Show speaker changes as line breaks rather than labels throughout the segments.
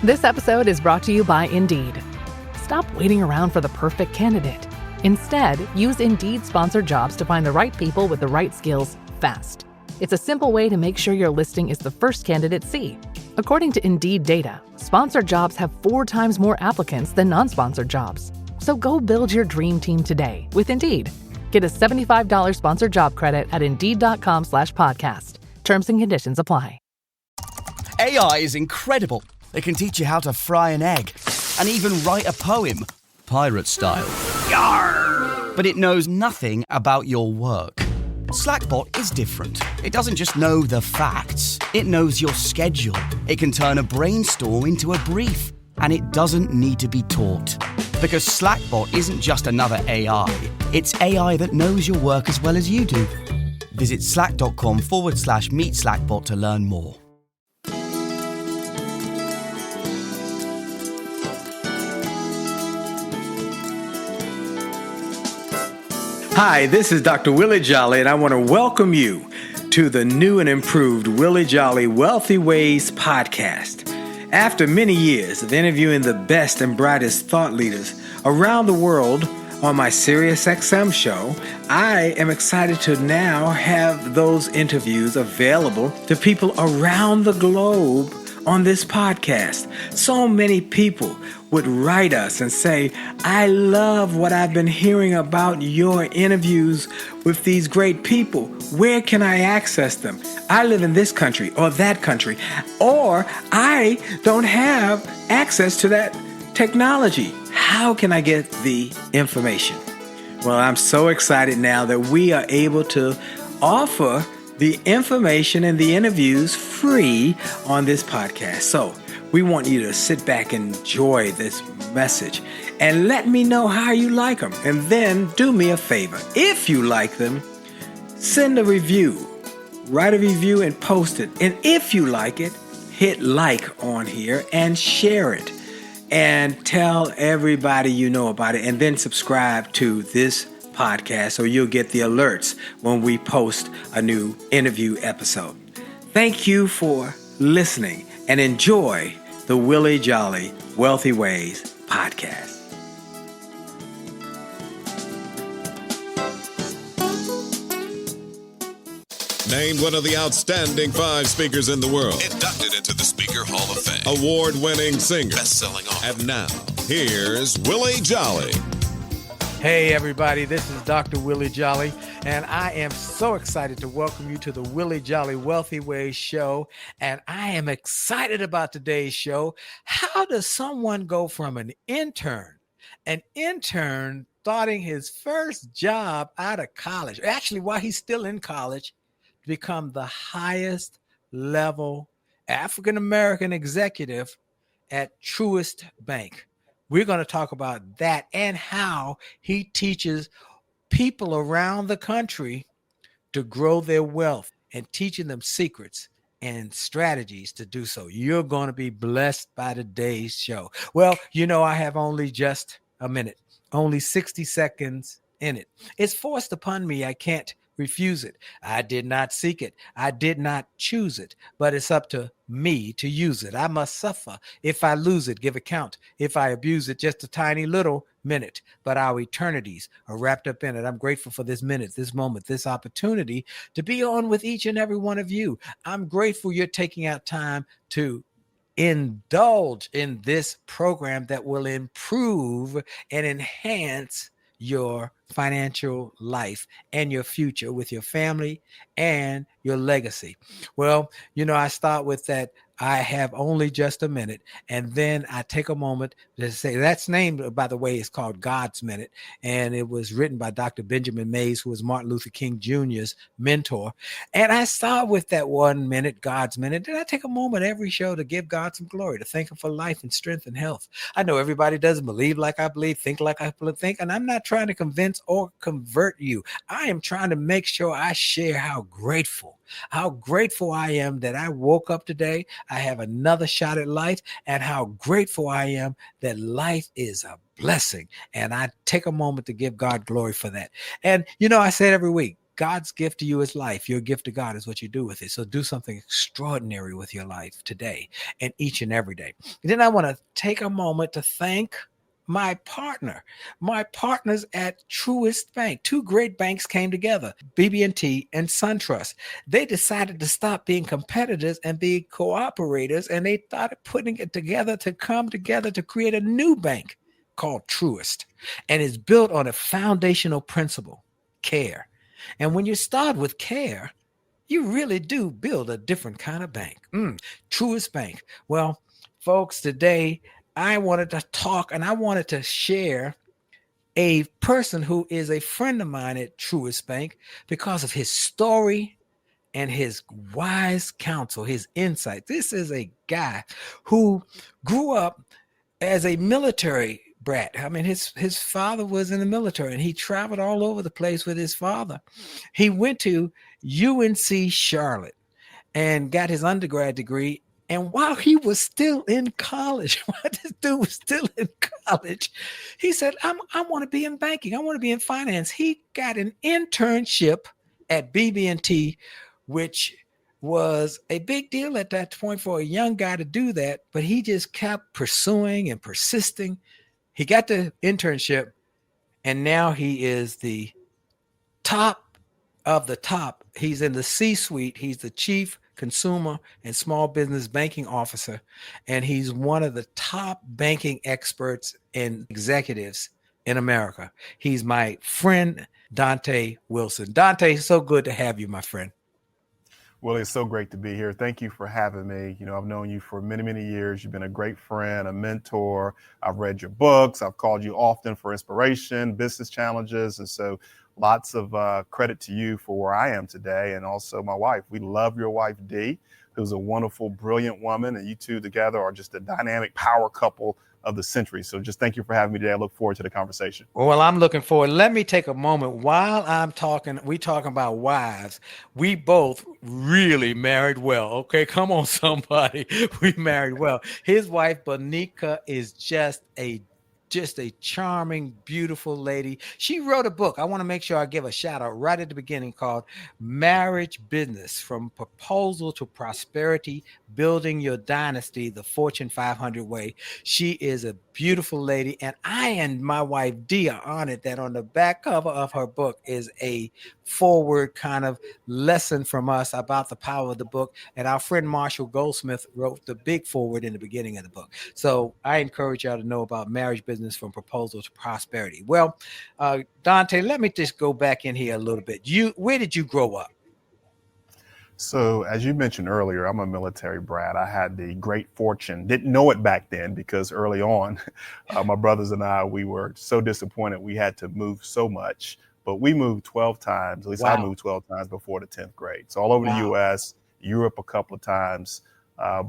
This episode is brought to you by Indeed. Stop waiting around for the perfect candidate. Instead, use Indeed sponsored jobs to find the right people with the right skills fast. It's a simple way to make sure your listing is the first candidates see. According to Indeed data, sponsored jobs have 4 times more applicants than non-sponsored jobs. So go build your dream team today with Indeed. Get a $75 sponsored job credit at Indeed.com/podcast. Terms and conditions apply.
AI is incredible. It can teach you how to fry an egg and even write a poem, pirate style. Yarr! But it knows nothing about your work. Slackbot is different. It doesn't just know the facts. It knows your schedule. It can turn a brainstorm into a brief. And it doesn't need to be taught. Because Slackbot isn't just another AI. It's AI that knows your work as well as you do. Visit slack.com/meet Slackbot to learn more.
Hi, this is Dr. Willie Jolley, and I want to welcome you to the new and improved Willie Jolley Wealthy Ways podcast. After many years of interviewing the best and brightest thought leaders around the world on my SiriusXM show, I am excited to now have those interviews available to people around the globe on this podcast. So many people would write us and say, I love what I've been hearing about your interviews with these great people. Where can I access them? I live in this country or that country, or I don't have access to that technology. How can I get the information? Well, I'm so excited now that we are able to offer the information and the interviews free on this podcast. So we want you to sit back and enjoy this message and let me know how you like them. And then do me a favor. If you like them, send a review. Write a review and post it. And if you like it, hit like on here and share it. And tell everybody you know about it. And then subscribe to this podcast so you'll get the alerts when we post a new interview episode. Thank you for listening and enjoy the Willie Jolley Wealthy Ways podcast.
Named one of the outstanding 5 speakers in the world. Inducted into the Speaker Hall of Fame. Award-winning singer. Best-selling author. And now, here's Willie Jolley.
Hey everybody, this is Dr. Willie Jolley, and I am so excited to welcome you to the Willie Jolley Wealthy Ways show, and I am excited about today's show. How does someone go from an intern starting his first job out of college, actually while he's still in college, to become the highest level African-American executive at Truist Bank? We're going to talk about that and how he teaches people around the country to grow their wealth and teaching them secrets and strategies to do so. You're going to be blessed by today's show. Well, you know, I have only just a minute, only 60 seconds in it. It's forced upon me. I can't refuse it. I did not seek it. I did not choose it, but it's up to me to use it. I must suffer. If I lose it, give account. If I abuse it, just a tiny little minute, but our eternities are wrapped up in it. I'm grateful for this minute, this moment, this opportunity to be on with each and every one of you. I'm grateful you're taking out time to indulge in this program that will improve and enhance your financial life and your future with your family and your legacy. Well, you know, I start with that. I have only just a minute. And then I take a moment to say that's named, by the way, it's called God's Minute. And it was written by Dr. Benjamin Mays, who was Martin Luther King Jr.'s mentor. And I start with that 1 minute, God's Minute. And I take a moment every show to give God some glory, to thank him for life and strength and health. I know everybody doesn't believe like I believe, think like I think. And I'm not trying to convince or convert you. I am trying to make sure I share how grateful I am that I woke up today. I have another shot at life, and how grateful I am that life is a blessing. And I take a moment to give God glory for that. And, you know, I say it every week. God's gift to you is life. Your gift to God is what you do with it. So do something extraordinary with your life today and each and every day. And then I want to take a moment to thank my partners at Truist Bank. Two great banks came together, BB&T and SunTrust. They decided to stop being competitors and be cooperators, and they started putting it together to come together to create a new bank called Truist. And it's built on a foundational principle, care. And when you start with care, you really do build a different kind of bank. Truist Bank. Well, folks, today I wanted to talk and I wanted to share a person who is a friend of mine at Truist Bank because of his story and his wise counsel, his insight. This is a guy who grew up as a military brat. I mean, his father was in the military and he traveled all over the place with his father. He went to UNC Charlotte and got his undergrad degree. And while he was still in college, while this dude was still in college, he said, I want to be in banking. I want to be in finance. He got an internship at BB&T, which was a big deal at that point for a young guy to do that. But he just kept pursuing and persisting. He got the internship, and now he is the top of the top. He's in the C-suite. He's the chief consumer and small business banking officer, and he's one of the top banking experts and executives in America. He's my friend, Dontá Wilson. Dontá, so good to have you, my friend.
Well, it's so great to be here. Thank you for having me. You know, I've known you for many, many years. You've been a great friend, a mentor. I've read your books. I've called you often for inspiration, business challenges. And so lots of credit to you for where I am today. And also my wife. We love your wife, Dee, who's a wonderful, brilliant woman. And you two together are just a dynamic power couple of the century. So just thank you for having me today. I look forward to the conversation.
Well, I'm looking forward. Let me take a moment while we talking about wives. We both really married well. Okay, come on, somebody. We married well. His wife, Bonica, is just a charming, beautiful lady. She wrote a book. I want to make sure I give a shout out right at the beginning called Marriage Business: From Proposal to Prosperity, Building Your Dynasty, the Fortune 500 Way. She is a beautiful lady. And I and my wife, Dee, are honored that on the back cover of her book is a forward kind of lesson from us about the power of the book. And our friend Marshall Goldsmith wrote the big forward in the beginning of the book. So I encourage y'all to know about Marriage Business: From Proposal to Prosperity. Well, Dontá, let me just go back in here a little bit. Where did you grow up?
So as you mentioned earlier, I'm a military brat. I had the great fortune, didn't know it back then because early on, my brothers and I, we were so disappointed we had to move so much, but we moved 12 times, at least
Wow.
I moved 12 times before the 10th grade. So all over
Wow.
the US, Europe a couple of times,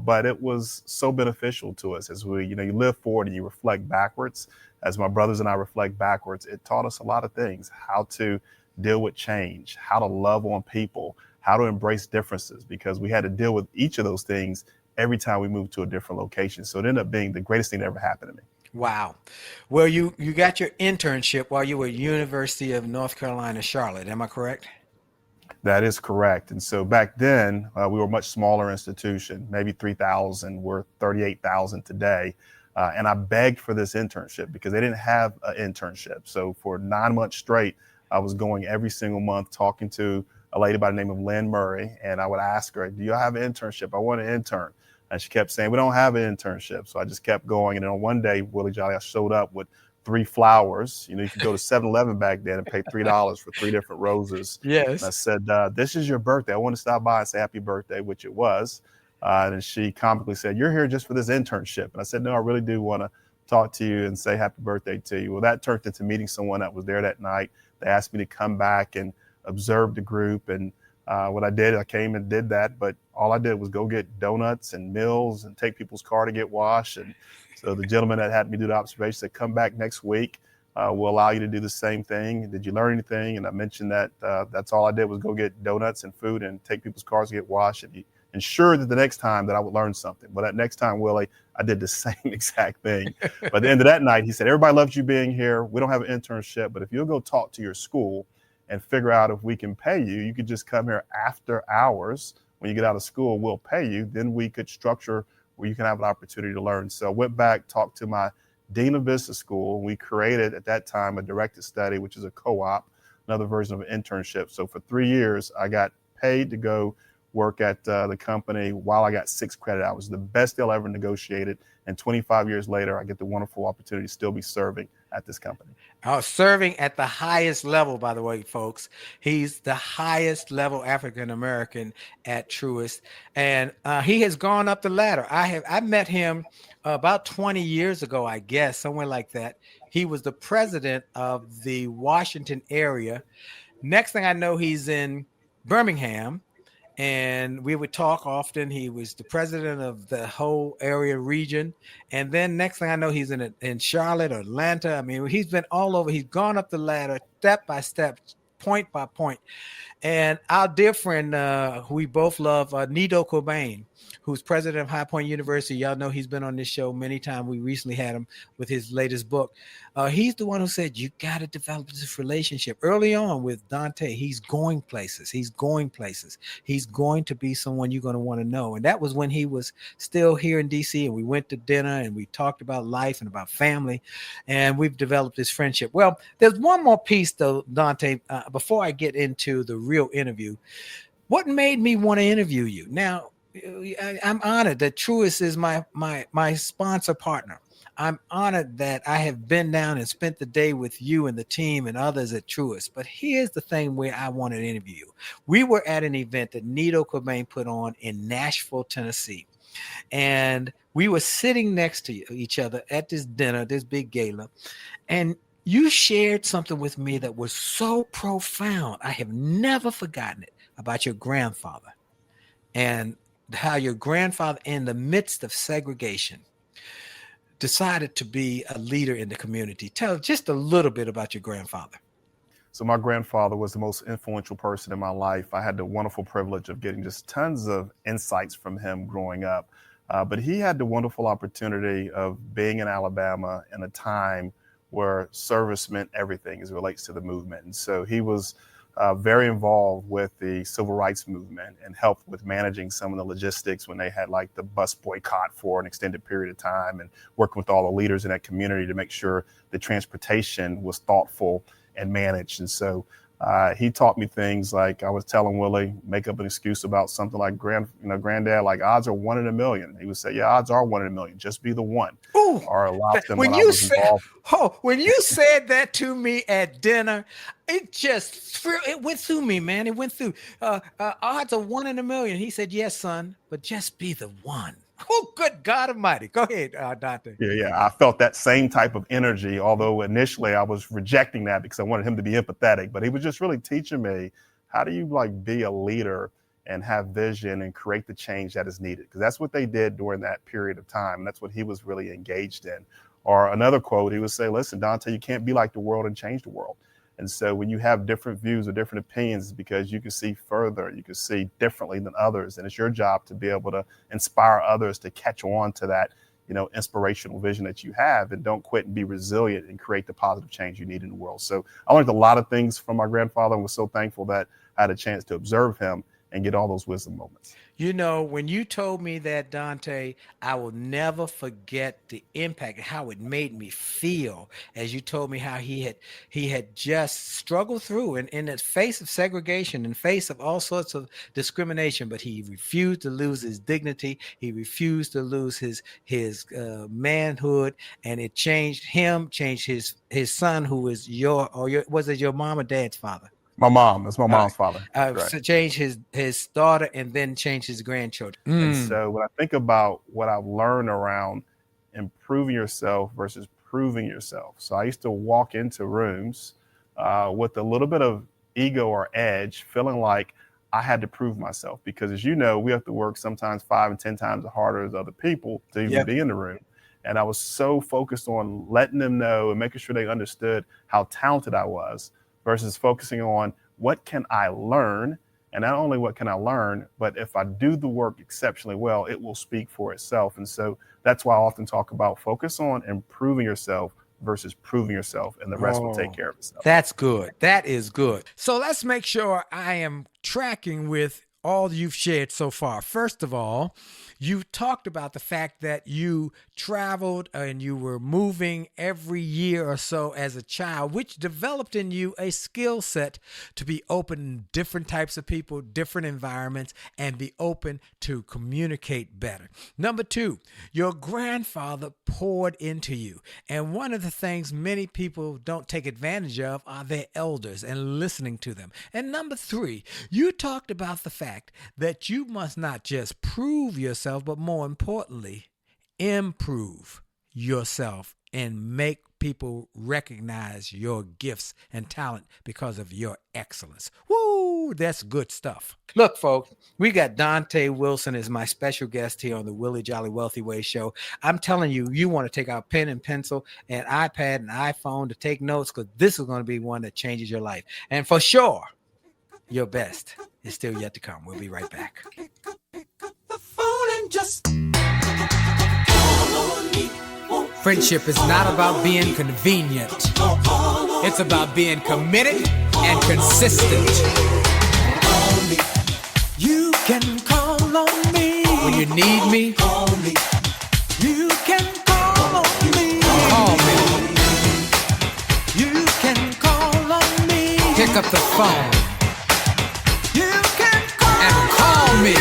but it was so beneficial to us as you live forward and you reflect backwards. As my brothers and I reflect backwards, it taught us a lot of things: how to deal with change, how to love on people, how to embrace differences, because we had to deal with each of those things every time we moved to a different location. So it ended up being the greatest thing that ever happened to me.
Wow. Well, you got your internship while you were at University of North Carolina, Charlotte. Am I correct?
That is correct. And so back then, we were a much smaller institution, maybe 3,000. We're 38,000 today. And I begged for this internship because they didn't have an internship. So for 9 months straight, I was going every single month talking to a lady by the name of Lynn Murray. And I would ask her, do you have an internship? I want an intern. And she kept saying, we don't have an internship. So I just kept going. And then on one day, Willie Jolley, I showed up with 3 flowers. You could go to 7-Eleven back then and pay $3 for 3 different roses.
Yes.
And I said, this is your birthday. I want to stop by and say happy birthday, which it was. And she comically said, you're here just for this internship. And I said, no, I really do want to talk to you and say happy birthday to you. Well, that turned into meeting someone that was there that night. They asked me to come back and observe the group. And what I did, I came and did that. But all I did was go get donuts and meals and take people's car to get washed. And so the gentleman that had me do the observation said, come back next week. We'll allow you to do the same thing. Did you learn anything? And I mentioned that that's all I did was go get donuts and food and take people's cars to get washed. And he ensured that the next time that I would learn something. But that next time, Willie, I did the same exact thing. But at the end of that night, he said, everybody loves you being here. We don't have an internship, but if you'll go talk to your school and figure out if we can pay you. You could just come here after hours. When you get out of school, we'll pay you. Then we could structure where you can have an opportunity to learn. So I went back, talked to my dean of business school. We created at that time a directed study, which is a co-op, another version of an internship. So for 3 years, I got paid to go work at the company while I got 6 credit hours. The best deal ever negotiated. And 25 years later, I get the wonderful opportunity to still be serving at this company.
Serving at the highest level, by the way, folks. He's the highest level African-American at Truist. And he has gone up the ladder. I met him about 20 years ago, I guess, somewhere like that. He was the president of the Washington area. Next thing I know, he's in Birmingham. And we would talk often. He was the president of the whole area region. And then next thing I know, he's in Charlotte or Atlanta. I mean, he's been all over. He's gone up the ladder step by step, point by point. And our dear friend, who we both love, Nido Cobain, who's president of High Point University. Y'all know he's been on this show many times. We recently had him with his latest book. He's the one who said, you got to develop this relationship early on with Dontá. He's going places. He's going places. He's going to be someone you're going to want to know. And that was when he was still here in DC, and we went to dinner and we talked about life and about family, and we've developed this friendship. Well, there's one more piece though, Dontá, before I get into the real interview. What made me want to interview you? Now, I'm honored that Truist is my sponsor partner. I'm honored that I have been down and spent the day with you and the team and others at Truist. But here's the thing where I wanted to interview you. We were at an event that Nido Cobain put on in Nashville, Tennessee. And we were sitting next to each other at this dinner, this big gala. And you shared something with me that was so profound. I have never forgotten it, about your grandfather and how your grandfather, in the midst of segregation, decided to be a leader in the community. Tell just a little bit about your grandfather.
So my grandfather was the most influential person in my life. I had the wonderful privilege of getting just tons of insights from him growing up. But he had the wonderful opportunity of being in Alabama in a time where service meant everything as it relates to the movement. And so he was very involved with the civil rights movement and helped with managing some of the logistics when they had like the bus boycott for an extended period of time, and working with all the leaders in that community to make sure the transportation was thoughtful and managed. And so he taught me things like, I was telling Willie, make up an excuse about something like granddad, like odds are 1 in a million. He would say, yeah, odds are 1 in a million. Just be the one.
Ooh,
or allow them
when you said that to me at dinner, it went through me, man. It went through. Odds are 1 in a million. He said, yes, son, but just be the one. Oh, good God Almighty. Go ahead, Dontá.
Yeah. I felt that same type of energy, although initially I was rejecting that because I wanted him to be empathetic. But he was just really teaching me, how do you be a leader and have vision and create the change that is needed? Because that's what they did during that period of time. And that's what he was really engaged in. Or another quote, he would say, listen, Dontá, you can't be like the world and change the world. And so when you have different views or different opinions, it's because you can see further, you can see differently than others. And it's your job to be able to inspire others to catch on to that, inspirational vision that you have, and don't quit and be resilient and create the positive change you need in the world. So I learned a lot of things from my grandfather and was so thankful that I had a chance to observe him and get all those wisdom moments.
When you told me that, Dontá, I will never forget the impact, how it made me feel as you told me how he had just struggled through in the face of segregation, in the face of all sorts of discrimination, but he refused to lose his dignity. He refused to lose his manhood, and it changed him, changed his son, who was was it your mom or dad's father?
My mom. That's my mom's father.
So change his daughter and then change his grandchildren.
And so when I think about what I've learned around improving yourself versus proving yourself. So I used to walk into rooms with a little bit of ego or edge, feeling like I had to prove myself. Because as you know, we have to work sometimes 5 and 10 times harder as other people to even be in the room. And I was so focused on letting them know and making sure they understood how talented I was, versus focusing on what can I learn, and not only what can I learn, but if I do the work exceptionally well, it will speak for itself. And so that's why I often talk about focus on improving yourself versus proving yourself, and the rest will take care of itself.
That's good. That is good. So let's make sure I am tracking with all you've shared so far. First of all, you talked about the fact that you traveled and you were moving every year or so as a child, which developed in you a skill set to be open to different types of people, different environments, and be open to communicate better. Number two, your grandfather poured into you. And one of the things many people don't take advantage of are their elders and listening to them. And number three, you talked about the fact that you must not just prove yourself, but more importantly, improve yourself and make people recognize your gifts and talent because of your excellence. Woo, that's good stuff. Look, folks, we got Dontá Wilson as my special guest here on the Willie Jolley Wealthy Way show. I'm telling you, you want to take out pen and pencil and iPad and iPhone to take notes, because this is going to be one that changes your life. And for sure, your best is still yet to come. We'll be right back. Friendship is not about being convenient. It's about being committed and consistent. You can call on me when you need me. You can call on me. Call me. You can call on me. Pick up the phone. You can call and call me.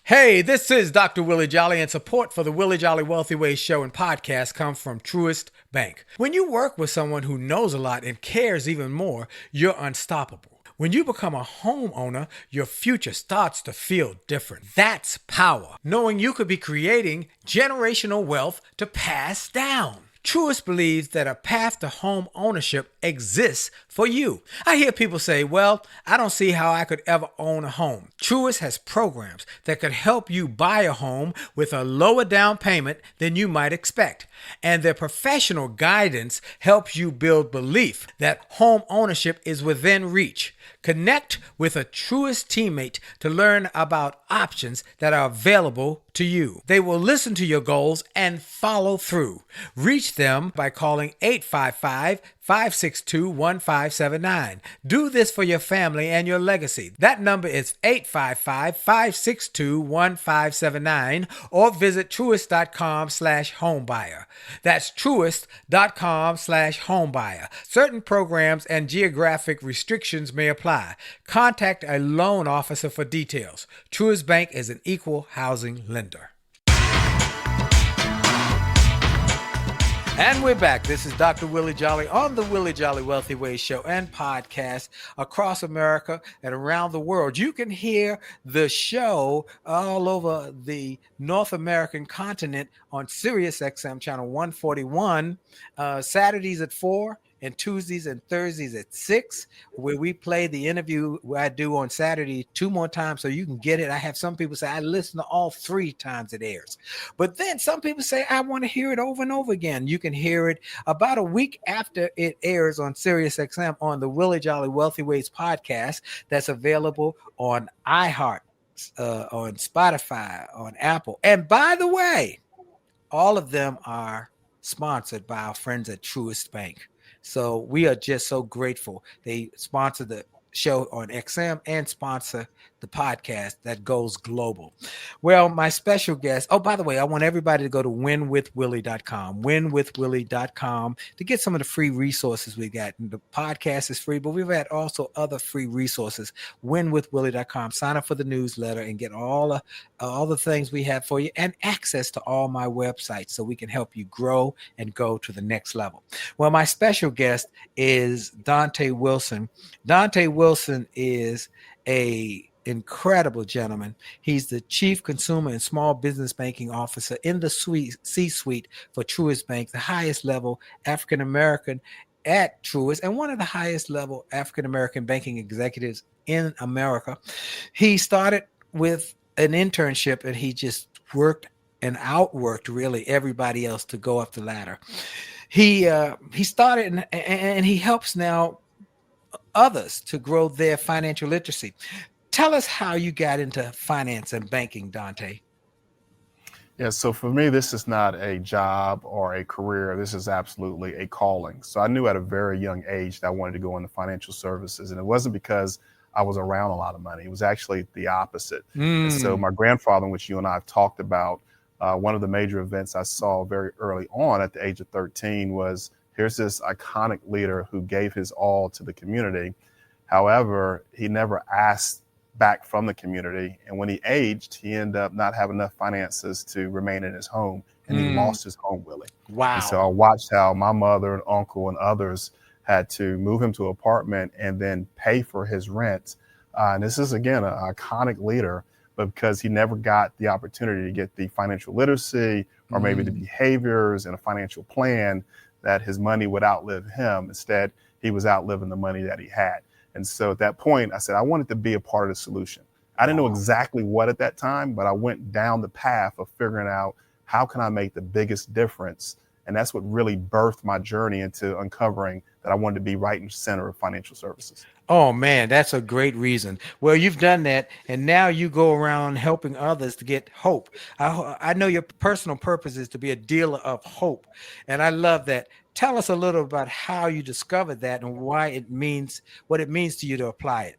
Hey, this is Dr. Willie Jolley, and support for the Willie Jolley Wealthy Way show and podcast comes from Truist Bank. When you work with someone who knows a lot and cares even more, you're unstoppable. When you become a homeowner, your future starts to feel different. That's power, knowing you could be creating generational wealth to pass down. Truist believes that a path to home ownership exists for you. I hear people say, well, I don't see how I could ever own a home. Truist has programs that could help you buy a home with a lower down payment than you might expect. And their professional guidance helps you build belief that home ownership is within reach. Connect with a Truist teammate to learn about options that are available to you. They will listen to your goals and follow through. Reach them by calling 855-562-1579. Do this for your family and your legacy. That number is 855-562-1579, or visit truist.com/homebuyer. That's truist.com/homebuyer. Certain programs and geographic restrictions may apply. Contact a loan officer for details. Truist Bank is an equal housing lender. And we're back. This is Dr. Willie Jolley on the Willie Jolley Wealthy Way show and podcast across America and around the world. You can hear the show all over the North American continent on Sirius XM channel 141, Saturdays at 4 and Tuesdays and Thursdays at 6, where we play the interview I do on Saturday 2 more times so you can get it. I have some people say I listen to all 3 times it airs. But then some people say I want to hear it over and over again. You can hear it about a week after it airs on Sirius XM on the Willie Jolley Wealthy Ways podcast that's available on iHeart, on Spotify, on Apple. And by the way, all of them are sponsored by our friends at Truist Bank. So we are just so grateful. They sponsor the show on XM and sponsor the podcast that goes global. Well, my special guest, oh, by the way, I want everybody to go to winwithwillie.com, winwithwillie.com to get some of the free resources we got. And the podcast is free, but we've had also other free resources, winwithwillie.com. Sign up for the newsletter and get all the things we have for you and access to all my websites so we can help you grow and go to the next level. Well, my special guest is Dontá Wilson. Dontá Wilson is a incredible gentleman. He's the Chief Consumer and Small Business Banking Officer in the C-suite for Truist Bank, the highest level African-American at Truist, and one of the highest level African-American banking executives in America. He started with an internship and he just worked and outworked really everybody else to go up the ladder. He started and he helps now others to grow their financial literacy. Tell us how you got into finance and banking, Dontá.
Yeah, so for me, this is not a job or a career. This is absolutely a calling. So I knew at a very young age that I wanted to go into financial services. And it wasn't because I was around a lot of money. It was actually the opposite. And so my grandfather, which you and I have talked about, one of the major events I saw very early on at the age of 13 was here's this iconic leader who gave his all to the community. However, he never asked back from the community. And when he aged, he ended up not having enough finances to remain in his home, and he lost his home, Willie.
Wow.
And so I watched how my mother and uncle and others had to move him to an apartment and then pay for his rent. And this is, again, an iconic leader, but because he never got the opportunity to get the financial literacy or maybe the behaviors and a financial plan, that his money would outlive him. Instead, he was outliving the money that he had. And so at that point, I said, I wanted to be a part of the solution. I didn't know exactly what at that time, but I went down the path of figuring out how can I make the biggest difference. And that's what really birthed my journey into uncovering that I wanted to be right in the center of financial services.
Oh man, that's a great reason. Well, you've done that, and now you go around helping others to get hope. I know your personal purpose is to be a dealer of hope, and I love that. Tell us a little about how you discovered that and why it means what it means to you to apply it.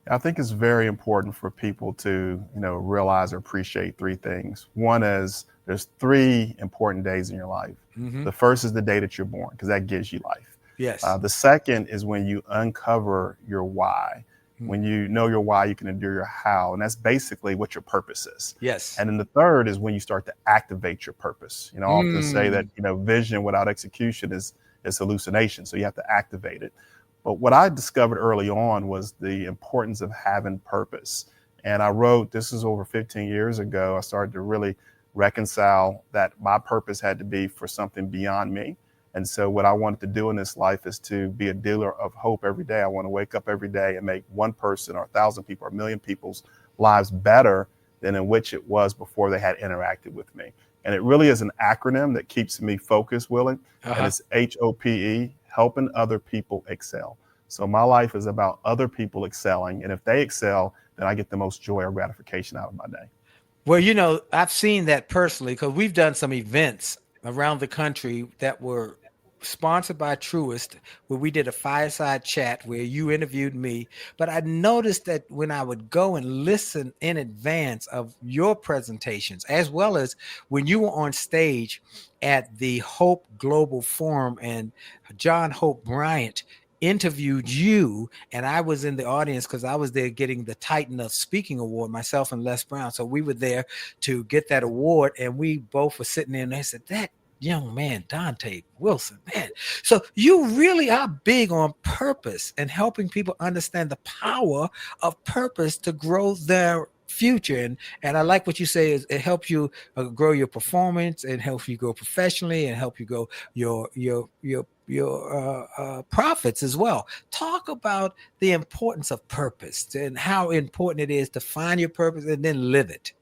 I think it's very important for people to, realize or appreciate three things. One is there's three important days in your life. The first is the day that you're born, because that gives you life.
Yes.
The second is when you uncover your why. When you know your why, you can endure your how. And that's basically what your purpose is.
Yes.
And then the third is when you start to activate your purpose. I often say that, vision without execution is hallucination. So you have to activate it. But what I discovered early on was the importance of having purpose. And I wrote, this is over 15 years ago, I started to really reconcile that my purpose had to be for something beyond me. And so what I wanted to do in this life is to be a dealer of hope every day. I want to wake up every day and make one person or 1,000 people or 1,000,000 people's lives better than in which it was before they had interacted with me. And it really is an acronym that keeps me focused, Willie. And it's HOPE, helping other people excel. So my life is about other people excelling. And if they excel, then I get the most joy or gratification out of my day.
Well, I've seen that personally because we've done some events around the country that were sponsored by Truist, where we did a fireside chat where you interviewed me. But I noticed that when I would go and listen in advance of your presentations, as well as when you were on stage at the Hope Global Forum and John Hope Bryant interviewed you, and I was in the audience because I was there getting the Titan of Speaking Award, myself and Les Brown. So we were there to get that award, and we both were sitting there, and they said, that young man, Dontá Wilson, man. So you really are big on purpose and helping people understand the power of purpose to grow their future. And I like what you say is it helps you grow your performance and helps you grow professionally and help you grow your profits as well. Talk about the importance of purpose and how important it is to find your purpose and then live it.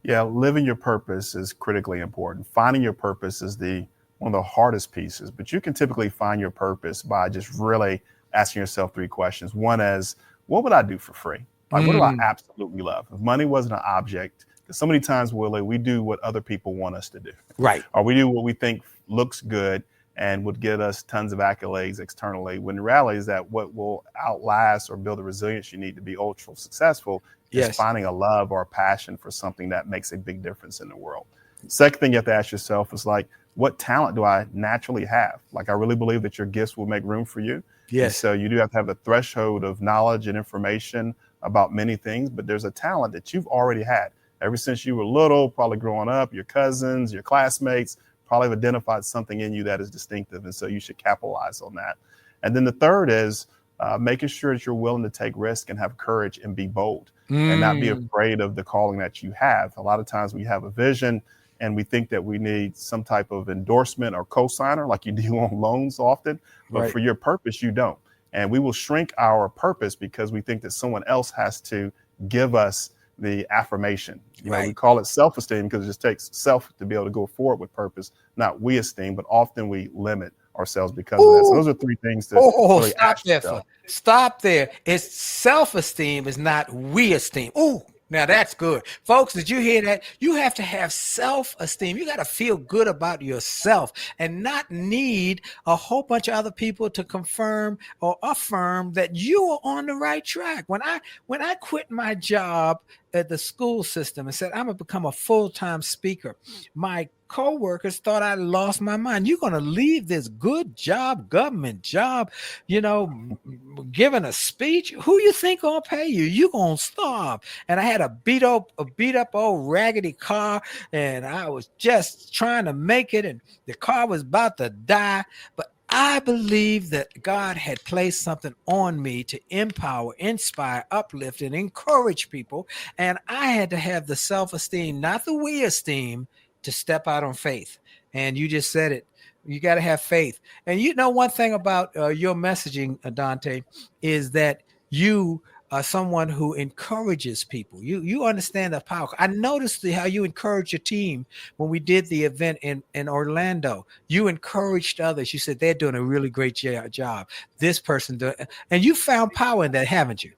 Yeah, living your purpose is critically important. Finding your purpose is one of the hardest pieces, but you can typically find your purpose by just really asking yourself three questions. One is, what would I do for free? Like, what do I absolutely love? If money wasn't an object, because so many times, Willie, we do what other people want us to do.
Right.
Or we do what we think looks good and would get us tons of accolades externally, when the reality is that what will outlast or build the resilience you need to be ultra successful is finding a love or a passion for something that makes a big difference in the world. Second thing you have to ask yourself is, like, what talent do I naturally have? Like, I really believe that your gifts will make room for you.
Yes.
And so you do have to have a threshold of knowledge and information about many things, but there's a talent that you've already had ever since you were little, probably growing up. Your cousins, your classmates probably have identified something in you that is distinctive, and so you should capitalize on that. And then the third is making sure that you're willing to take risk and have courage and be bold and not be afraid of the calling that you have. A lot of times we have a vision and we think that we need some type of endorsement or cosigner, like you do on loans often, but for your purpose, you don't. And we will shrink our purpose because we think that someone else has to give us the affirmation. You know, we
Right.
call it self-esteem because it just takes self to be able to go forward with purpose, not we esteem, but often we limit ourselves because of that. So
Ooh.
those are three things to
Oh,
really
stop
ask
there.
yourself.
Stop there. It's self-esteem, is not we esteem. Ooh, now that's good. Folks, did you hear that? You have to have self-esteem. You got to feel good about yourself and not need a whole bunch of other people to confirm or affirm that you are on the right track. When I quit my job at the school system and said, I'm going to become a full-time speaker, my co-workers thought I lost my mind. You're going to leave this good job, government job, giving a speech? Who you think gonna pay you? You gonna starve. And I had a beat up old raggedy car, and I was just trying to make it, and the car was about to die. But I believe that God had placed something on me to empower, inspire, uplift, and encourage people. And I had to have the self-esteem, not the we esteem, to step out on faith. And you just said it. You got to have faith. And one thing about your messaging, Dante, is that you are someone who encourages people. You understand the power. I noticed how you encouraged your team when we did the event in Orlando. You encouraged others. You said they're doing a really great job. This person doing, and you found power in that, haven't you?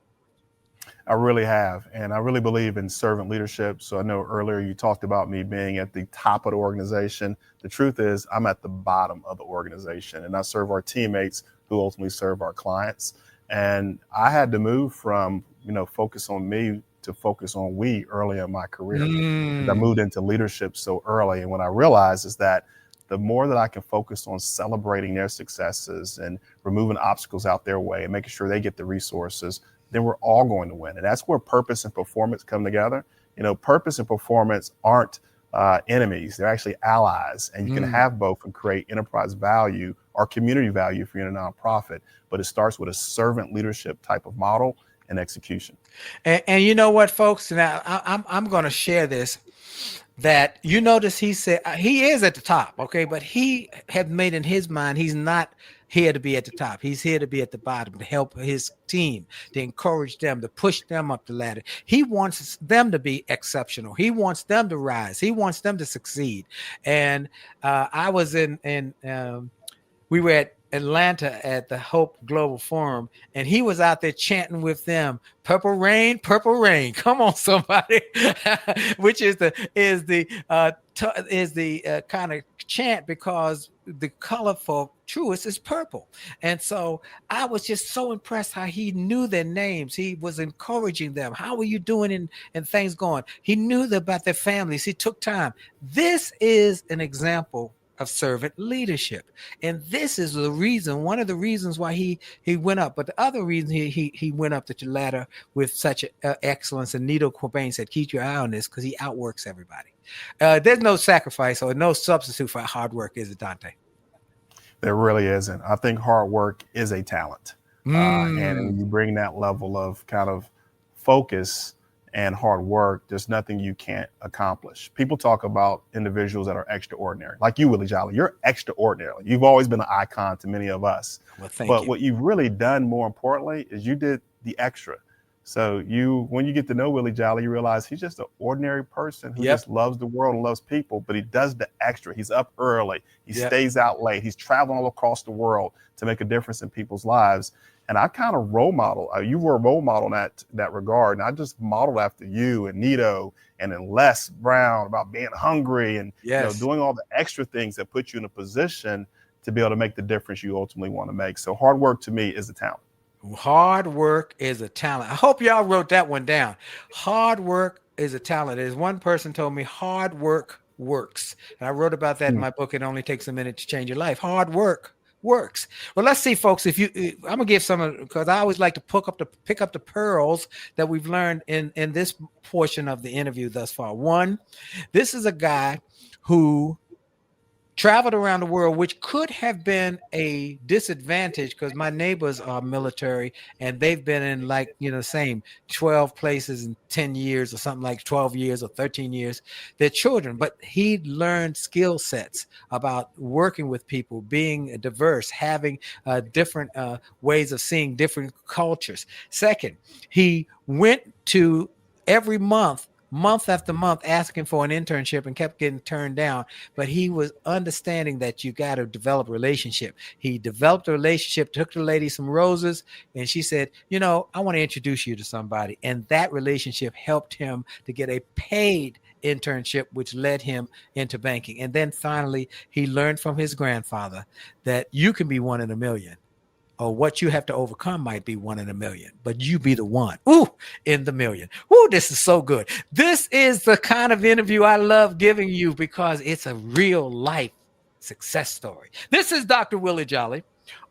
I really have. And I really believe in servant leadership. So I know earlier you talked about me being at the top of the organization. The truth is I'm at the bottom of the organization, and I serve our teammates who ultimately serve our clients. And I had to move from, focus on me to focus on we early in my career. Because I moved into leadership so early. And what I realized is that the more that I can focus on celebrating their successes and removing obstacles out their way and making sure they get the resources, then we're all going to win. And that's where purpose and performance come together. Purpose and performance aren't enemies. They're actually allies. And you can have both and create enterprise value or community value if you're in a nonprofit. But it starts with a servant leadership type of model and execution.
And you know what, folks? Now, I'm going to share this. That you notice he said he is at the top, okay, but he had made in his mind he's not here to be at the top. He's here to be at the bottom, to help his team, to encourage them, to push them up the ladder. He wants them to be exceptional. He wants them to rise. He wants them to succeed. And I was we were at Atlanta at the Hope Global Forum, and he was out there chanting with them, "Purple rain, purple rain." Come on, somebody, which is the kind of chant because the color for Truist is purple. And so I was just so impressed how he knew their names. He was encouraging them. How are you doing? And things going. He knew about their families. He took time. This is an example of servant leadership. And this is one of the reasons why he went up. But the other reason he went up the ladder with such excellence, and Nito Cobain said, keep your eye on this, because he outworks everybody. There's no sacrifice or no substitute for hard work, is it, Dante?
There really isn't. I think hard work is a talent. And when you bring that level of kind of focus and hard work, there's nothing you can't accomplish. People talk about individuals that are extraordinary, like you, Willie Jolley. You're extraordinary. You've always been an icon to many of us.
Well, thank
you.
What
you've really done, more importantly, is you did the extra. So when you get to know Willie Jolley, you realize he's just an ordinary person who just loves the world and loves people, but he does the extra. He's up early. He stays out late. He's traveling all across the world to make a difference in people's lives. And I kind of role model. You were a role model in that regard. And I just modeled after you and Nito and then Les Brown about being hungry and doing all the extra things that put you in a position to be able to make the difference you ultimately want to make. So hard work to me is a talent.
Hard work is a talent. I hope y'all wrote that one down. Hard work is a talent. There's one person told me hard work works. And I wrote about that in my book. It only takes a minute to change your life. Hard work works. Well, let's see, folks. I'm gonna give some, because I always like to pick up the pearls that we've learned in this portion of the interview thus far. One, this is a guy who traveled around the world, which could have been a disadvantage because my neighbors are military and they've been in same 12 places in 10 years or something, like 12 years or 13 years, their children. But he learned skill sets about working with people, being diverse, having different ways of seeing different cultures. Second, he went to every month after month asking for an internship and kept getting turned down. But he was understanding that you got to develop a relationship. He developed a relationship, took the lady some roses, and she said, I want to introduce you to somebody. And that relationship helped him to get a paid internship, which led him into banking. And then finally, he learned from his grandfather that you can be one in a million. Or what you have to overcome might be one in a million, but you be the one in the million. This is so good. This is the kind of interview I love giving you because it's a real life success story. This is Dr. Willie Jolley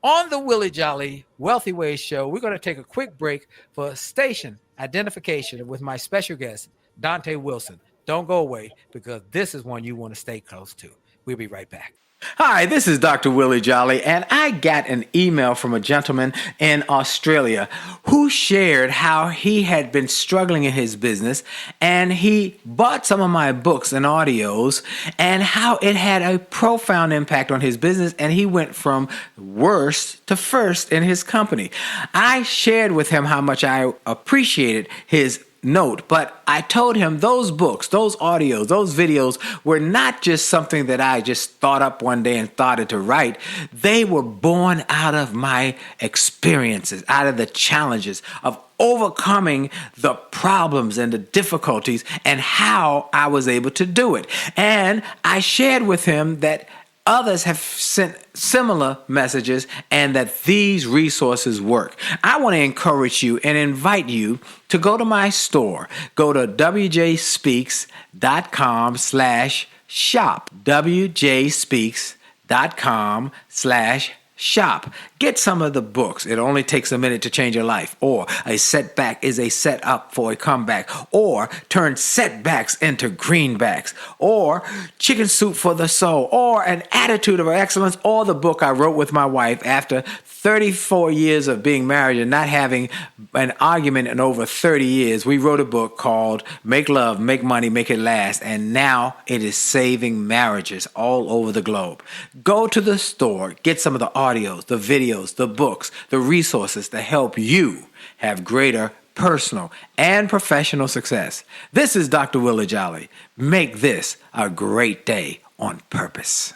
on the Willie Jolley Wealthy Ways Show. We're going to take a quick break for station identification with my special guest, Dontá Wilson. Don't go away because this is one you want to stay close to. We'll be right back. Hi, this is Dr. Willie Jolley, and I got an email from a gentleman in Australia who shared how he had been struggling in his business, and he bought some of my books and audios, and how it had a profound impact on his business, and he went from worst to first in his company. I shared with him how much I appreciated his note, but I told him those books, those audios, those videos were not just something that I just thought up one day and started to write. They were born out of my experiences, out of the challenges of overcoming the problems and the difficulties and how I was able to do it. And I shared with him that others have sent similar messages and that these resources work. I want to encourage you and invite you to go to my store. Go to wjspeaks.com/shop. wjspeaks.com/shop. Get some of the books. It only takes a minute to change your life. Or a setback is a setup for a comeback. Or turn setbacks into greenbacks. Or chicken soup for the soul. Or an attitude of excellence. Or the book I wrote with my wife after 34 years of being married and not having an argument in over 30 years. We wrote a book called Make Love, Make Money, Make It Last. And now it is saving marriages all over the globe. Go to the store. Get some of the audios, the videos, the books, the resources to help you have greater personal and professional success. This is Dr. Willie Jolley. Make this a great day on purpose.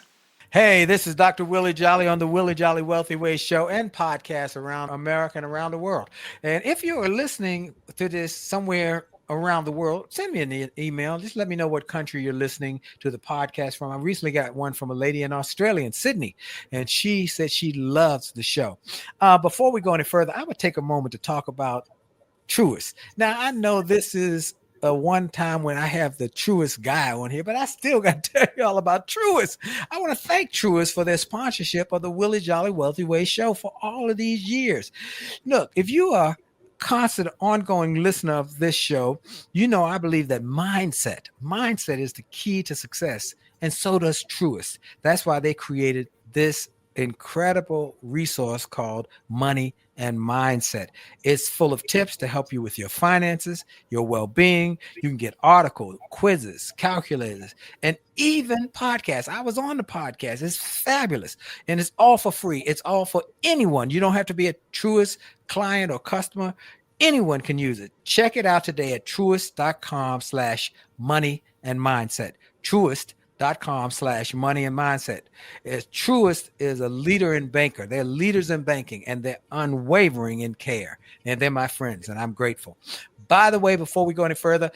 Hey, this is Dr. Willie Jolley on the Willie Jolley Wealthy Ways Show and podcast around America and around the world. And if you are listening to this somewhere around the world, send me an email. Just let me know what country you're listening to the podcast from. I recently got one from a lady in Australia, in Sydney, and she said she loves the show. Before we go any further, I would take a moment to talk about Truist. Now, I know this is a one time when I have the Truist guy on here, but I still got to tell you all about Truist. I want to thank Truist for their sponsorship of the Willie Jolley Wealthy Ways Show for all of these years. Look, if you are constant ongoing listener of this show, I believe that mindset is the key to success, and so does Truist. That's why they created this incredible resource called Money and Mindset. It's full of tips to help you with your finances, your well-being. You can get articles, quizzes, calculators, and even podcasts. I was on the podcast. It's fabulous. And it's all for free. It's all for anyone. You don't have to be a Truist client or customer. Anyone can use it. Check it out today at truist.com/money and mindset. Truist.com/money and mindset. Truist is a leader in banker. They're leaders in banking, and they're unwavering in care. And they're my friends, and I'm grateful. By the way, before we go any further,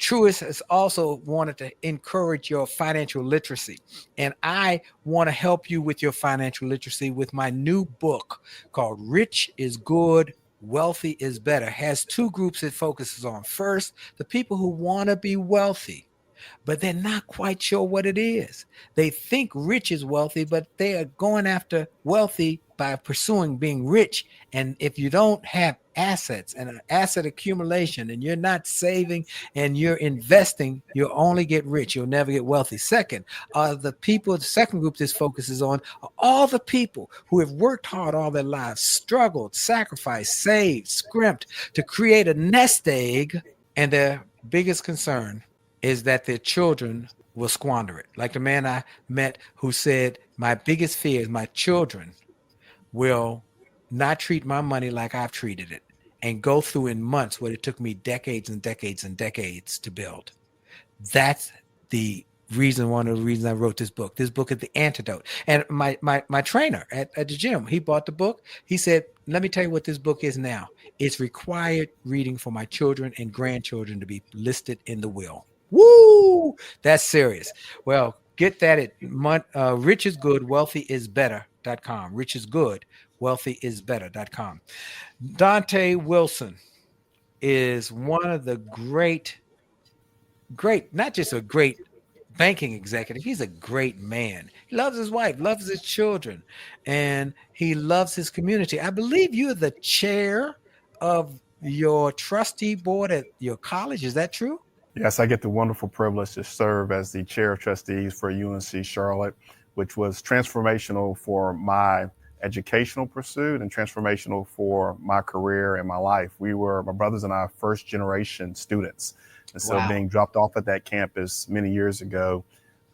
Truist has also wanted to encourage your financial literacy. And I want to help you with your financial literacy with my new book called Rich is Good, Wealthy is Better. It has two groups it focuses on. First, the people who want to be wealthy, but they're not quite sure what it is. They think rich is wealthy, but they are going after wealthy by pursuing being rich. And if you don't have assets and an asset accumulation and you're not saving and you're investing, you'll only get rich. You'll never get wealthy. Second, the second group this focuses on are all the people who have worked hard all their lives, struggled, sacrificed, saved, scrimped to create a nest egg, and their biggest concern is that their children will squander it. Like the man I met who said, my biggest fear is my children will not treat my money like I've treated it. and go through in months what it took me decades and decades and decades to build. That's one of the reasons I wrote this book. This book is the antidote. And my trainer at the gym, he bought the book. He said, let me tell you what this book is now. It's required reading for my children and grandchildren to be listed in the will. Woo! That's serious. Well, get that at Rich is Good, Wealthy is Better.com. Rich is Good, Wealthy is Better.com. Dontá Wilson is one of the great, not just a great banking executive, he's a great man. He loves his wife, loves his children, and he loves his community. I believe you're the chair of your trustee board at your college. Is that true?
Yes, I get the wonderful privilege to serve as the chair of trustees for UNC Charlotte, which was transformational for my educational pursuit and transformational for my career and my life. My brothers and I, first generation students. And so being dropped off at that campus many years ago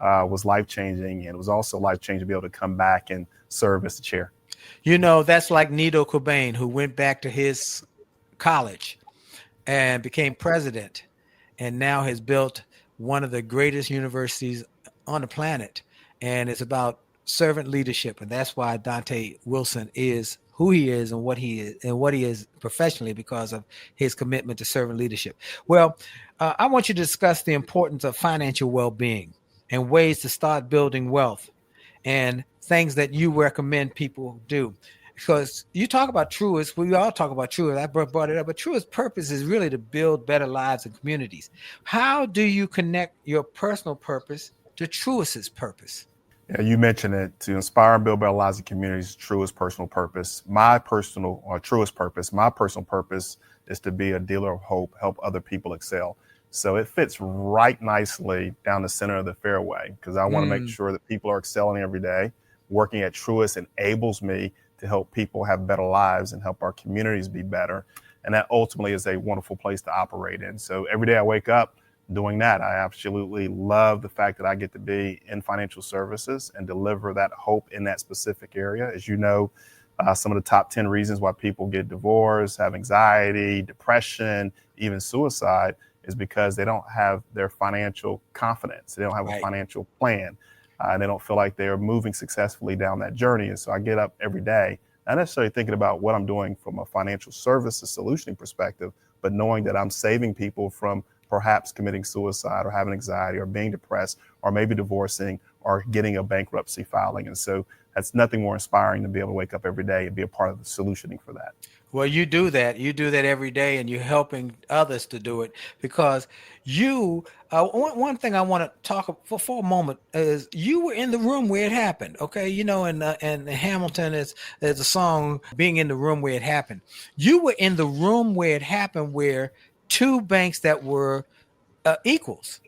was life-changing. And it was also life-changing to be able to come back and serve as the chair.
You know, that's like Nito Cobain, who went back to his college and became president, and now has built one of the greatest universities on the planet. And it's about servant leadership. And that's why Dontá Wilson is who he is and what he is professionally, because of his commitment to servant leadership. Well, I want you to discuss the importance of financial well-being and ways to start building wealth and things that you recommend people do. Because you talk about Truist, we all talk about Truist. I brought it up, but Truist's purpose is really to build better lives and communities. How do you connect your personal purpose to Truist's purpose?
Yeah, you mentioned it, to inspire and build better lives and communities, Truist's personal purpose. Truist's purpose, my personal purpose is to be a dealer of hope, help other people excel. So it fits right nicely down the center of the fairway, because I want to make sure that people are excelling every day. Working at Truist enables me to help people have better lives and help our communities be better. And that ultimately is a wonderful place to operate in. So every day I wake up doing that. I absolutely love the fact that I get to be in financial services and deliver that hope in that specific area. As you know, some of the top 10 reasons why people get divorced, have anxiety, depression, even suicide, is because they don't have their financial confidence. They don't have a financial plan. And they don't feel like they're moving successfully down that journey. And so I get up every day, not necessarily thinking about what I'm doing from a financial services solutioning perspective, but knowing that I'm saving people from perhaps committing suicide or having anxiety or being depressed or maybe divorcing or getting a bankruptcy filing. And so that's nothing more inspiring than be able to wake up every day and be a part of the solutioning for that.
Well, you do that. You do that every day, and you're helping others to do it, because you, one thing I want to talk for a moment is you were in the room where it happened. Okay. You know, and Hamilton there's a song, Being in the Room Where It Happened. You were in the room where it happened, where two banks that were equals,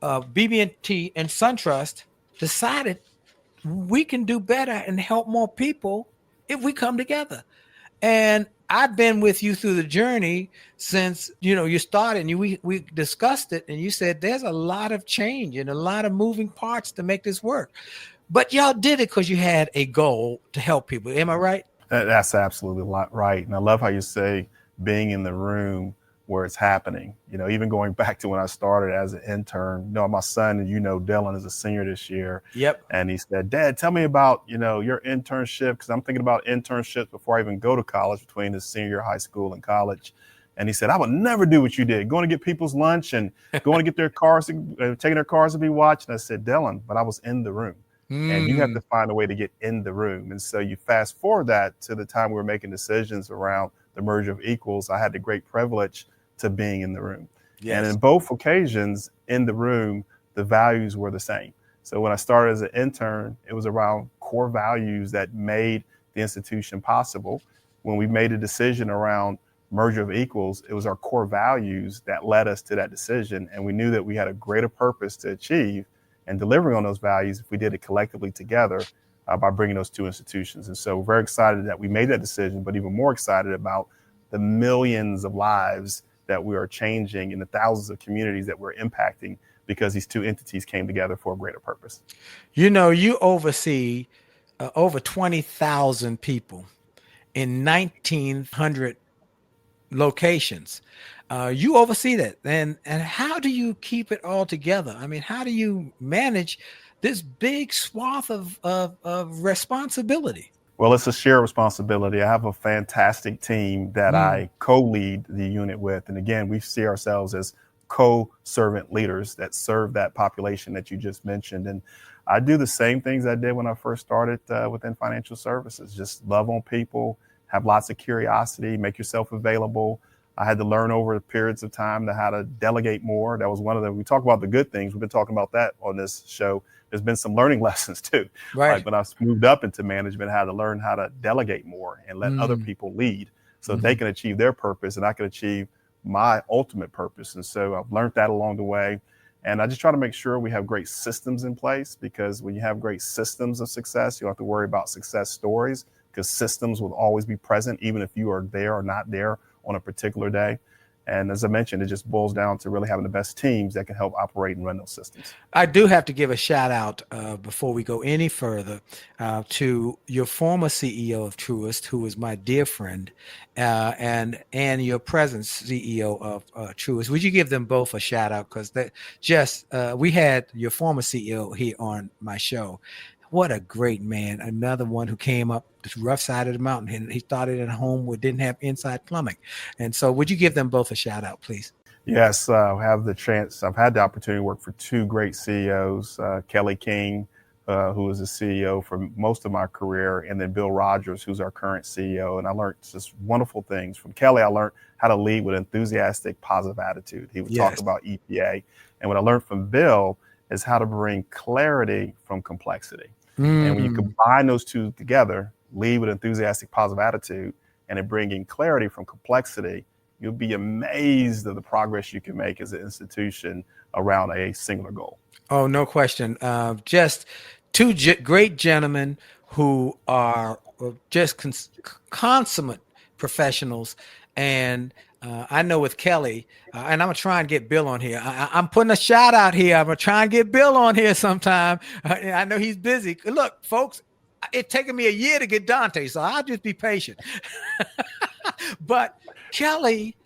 BB&T and SunTrust, decided we can do better and help more people if we come together. And I've been with you through the journey since, you started, and we discussed it, and you said there's a lot of change and a lot of moving parts to make this work. But y'all did it because you had a goal to help people. Am I right?
That's absolutely right. And I love how you say being in the room where it's happening. Even going back to when I started as an intern, my son, Dylan, is a senior this year.
Yep.
And he said, Dad, tell me about, your internship, because I'm thinking about internships before I even go to college, between the senior high school and college. And he said, I would never do what you did, going to get people's lunch and going to get their cars, taking their cars to be watched. And I said, Dylan, but I was in the room. And you have to find a way to get in the room. And so you fast forward that to the time we were making decisions around the merger of equals. I had the great privilege to being in the room. Yes. And in both occasions in the room, the values were the same. So when I started as an intern, it was around core values that made the institution possible. When we made a decision around merger of equals, it was our core values that led us to that decision. And we knew that we had a greater purpose to achieve and delivering on those values if we did it collectively together by bringing those two institutions. And so we're very excited that we made that decision, but even more excited about the millions of lives that we are changing in the thousands of communities that we're impacting because these two entities came together for a greater purpose.
You oversee over 20,000 people in 1,900 locations. You oversee that, and how do you keep it all together? I mean, how do you manage this big swath of responsibility?
Well, it's a shared responsibility. I have a fantastic team that I co-lead the unit with. And again, we see ourselves as co-servant leaders that serve that population that you just mentioned. And I do the same things I did when I first started within financial services. Just love on people, have lots of curiosity, make yourself available. I had to learn over periods of time how to delegate more. That was one of we talk about the good things. We've been talking about that on this show. There's been some learning lessons too.
Right.
Like when I moved up into management, I had to learn how to delegate more and let other people lead so they can achieve their purpose and I can achieve my ultimate purpose. And so I've learned that along the way. And I just try to make sure we have great systems in place, because when you have great systems of success, you don't have to worry about success stories, because systems will always be present, even if you are there or not there on a particular day. And as I mentioned, it just boils down to really having the best teams that can help operate and run those systems.
I do have to give a shout out before we go any further to your former CEO of Truist, who is my dear friend, and your present CEO of Truist. Would you give them both a shout out? Because we had your former CEO here on my show. What a great man. Another one who came up the rough side of the mountain, and he started at a home where didn't have inside plumbing. And so would you give them both a shout out, please?
Yes, I've had the opportunity to work for two great CEOs, Kelly King, who was the CEO for most of my career, and then Bill Rogers, who's our current CEO. And I learned just wonderful things. From Kelly, I learned how to lead with enthusiastic, positive attitude. He would talk about EPA. And what I learned from Bill is how to bring clarity from complexity. And when you combine those two together, lead with enthusiastic, positive attitude, and then bringing clarity from complexity, you'll be amazed at the progress you can make as an institution around a singular goal.
Oh, no question. Just two great gentlemen who are just consummate professionals. And I know with Kelly, and I'm going to try and get Bill on here. I'm putting a shout out here. I'm going to try and get Bill on here sometime. I know he's busy. Look, folks, it's taken me a year to get Dontá, so I'll just be patient. But Kelly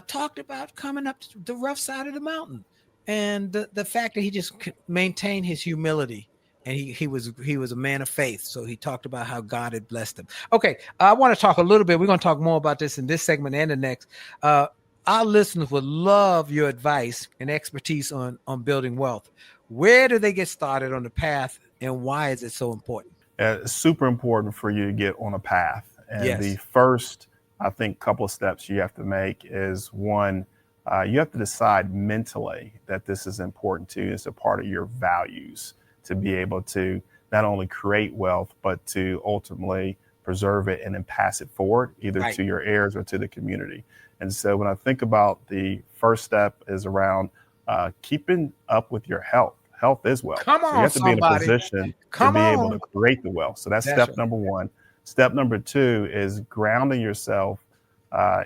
talked about coming up the rough side of the mountain, and the fact that he just maintained his humility. And he was a man of faith. So he talked about how God had blessed him. Okay, I want to talk a little bit. We're going to talk more about this in this segment and the next. Our listeners would love your advice and expertise on building wealth. Where do they get started on the path, and why is it so important?
It's super important for you to get on a path. And the first, I think, couple of steps you have to make is one, you have to decide mentally that this is important to you. It's a part of your values to be able to not only create wealth, but to ultimately preserve it and then pass it forward, either to your heirs or to the community. And so when I think about the first step is around keeping up with your health. Health is wealth.
Come on,
so you have to
somebody.
be in a position to be able to create the wealth. So that's step number one. Step number two is grounding yourself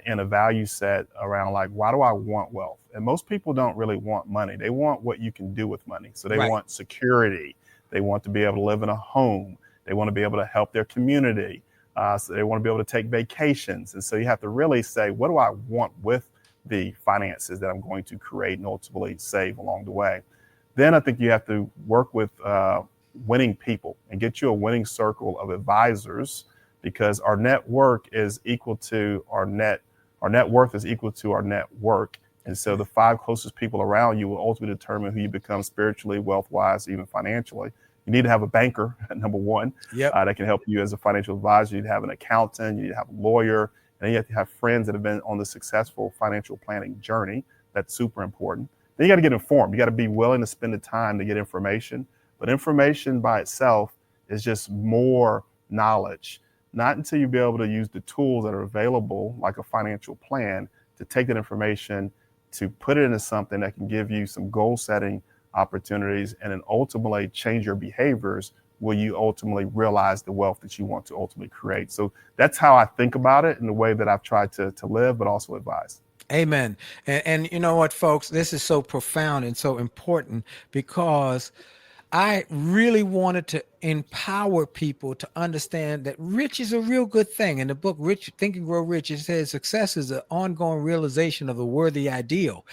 in a value set around, like, why do I want wealth? And most people don't really want money. They want what you can do with money. So they want security. They want to be able to live in a home. They want to be able to help their community. So they want to be able to take vacations. And so you have to really say, what do I want with the finances that I'm going to create and ultimately save along the way? Then I think you have to work with winning people and get you a winning circle of advisors, because our network is equal to our net worth is equal to our network. And so the 5 closest people around you will ultimately determine who you become spiritually, wealth-wise, even financially. You need to have a banker, number one, that can help you as a financial advisor. You need to have an accountant, you need to have a lawyer, and then you have to have friends that have been on the successful financial planning journey. That's super important. Then you got to get informed. You got to be willing to spend the time to get information. But information by itself is just more knowledge. Not until you be able to use the tools that are available, like a financial plan, to take that information, to put it into something that can give you some goal setting opportunities, and then ultimately change your behaviors, will you ultimately realize the wealth that you want to ultimately create. So that's how I think about it, in the way that I've tried to live, but also advise.
Amen. And you know what, folks, this is so profound and so important, because I really wanted to empower people to understand that rich is a real good thing. In the book, Rich Think and Grow Rich, it says success is an ongoing realization of a worthy ideal.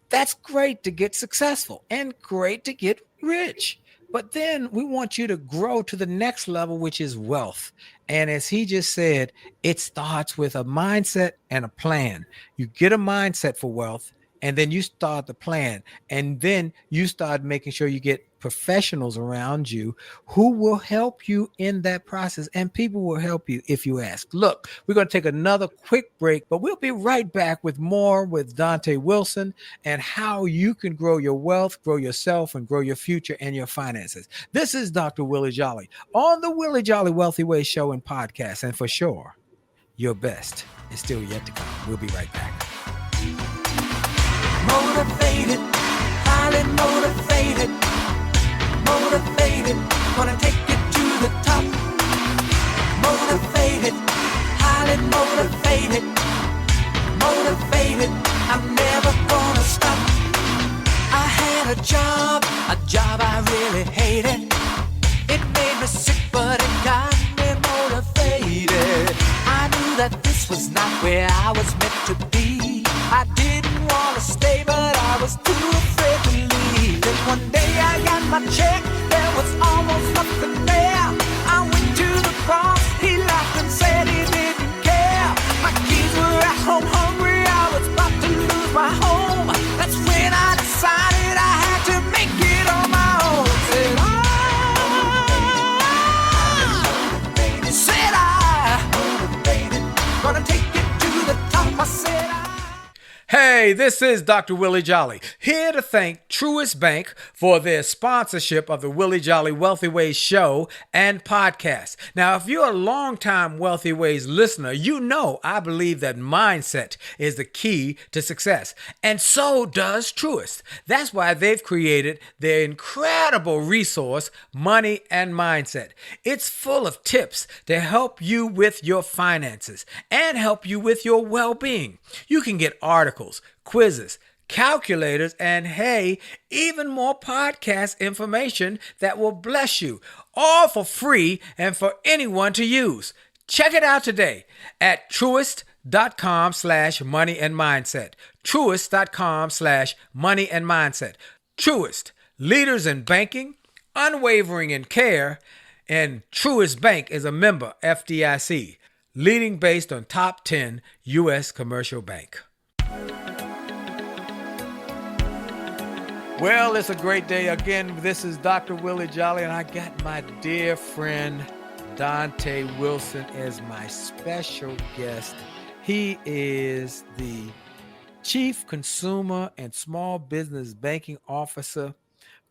That's great to get successful and great to get rich. But then we want you to grow to the next level, which is wealth. And as he just said, it starts with a mindset and a plan. You get a mindset for wealth, and then you start the plan. And then you start making sure you get professionals around you who will help you in that process. And people will help you if you ask. Look, we're going to take another quick break, but we'll be right back with more with Dontá Wilson and how you can grow your wealth, grow yourself, and grow your future and your finances. This is Dr. Willie Jolley on the Willie Jolley Wealthy Way Show and Podcast. And for sure, your best is still yet to come. We'll be right back.
Motivated, highly motivated, motivated, gonna take you to the top. Motivated, highly motivated, motivated, I'm never gonna stop. I had a job I really hated. It made me sick, but it got me motivated. I knew that this was not where I was meant to be. I didn't want to stay, but I was too afraid to leave. Then one day I got my check, there was almost nothing there. I went to the boss, he laughed and said he didn't care. My kids were at home hungry, I was about to lose my home. That's when I decided I had to make it on my own. Said I, gonna take it to the top. I said I.
Hey, this is Dr. Willie Jolley, here to thank Truist Bank for their sponsorship of the Willie Jolley Wealthy Ways show and podcast. Now, if you're a longtime Wealthy Ways listener, you know I believe that mindset is the key to success, and so does Truist. That's why they've created their incredible resource, Money and Mindset. It's full of tips to help you with your finances and help you with your well-being. You can get articles, quizzes, calculators, and hey, even more podcast information that will bless you, all for free and for anyone to use. Check it out today at truist.com/money and mindset. Truist.com/money and mindset. Truist, leaders in banking, unwavering in care, and Truist Bank is a member FDIC, leading based on top 10 U.S. commercial bank. Well, it's a great day. Again, this is Dr. Willie Jolley, and I got my dear friend Dontá Wilson as my special guest. He is the Chief Consumer and Small Business Banking Officer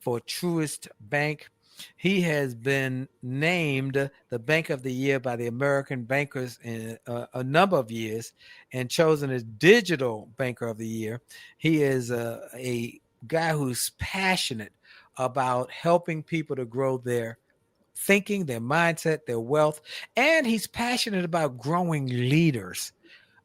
for Truist Bank. He has been named the Bank of the Year by the American Bankers in a number of years and chosen as Digital Banker of the Year. He is a guy who's passionate about helping people to grow their thinking, their mindset, their wealth, and he's passionate about growing leaders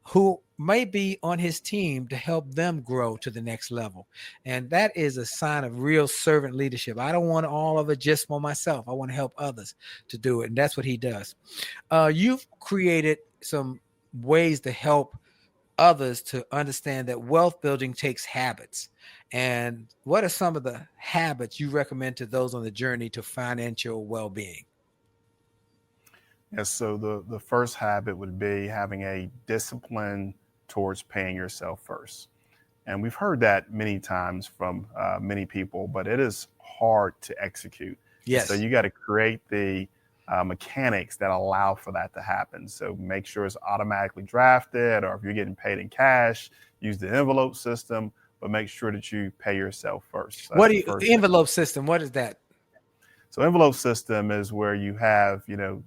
who may be on his team to help them grow to the next level. And that is a sign of real servant leadership. I don't want all of it just for myself. I want to help others to do it. And that's what he does. You've created some ways to help others to understand that wealth building takes habits. And what are some of the habits you recommend to those on the journey to financial well-being?
Yes, so the first habit would be having a discipline towards paying yourself first. And we've heard that many times from many people, but it is hard to execute.
Yes.
So you got to create the mechanics that allow for that to happen. So make sure it's automatically drafted, or if you're getting paid in cash, use the envelope system, but make sure that you pay yourself first. So
the envelope system? What is that?
So envelope system is where you have,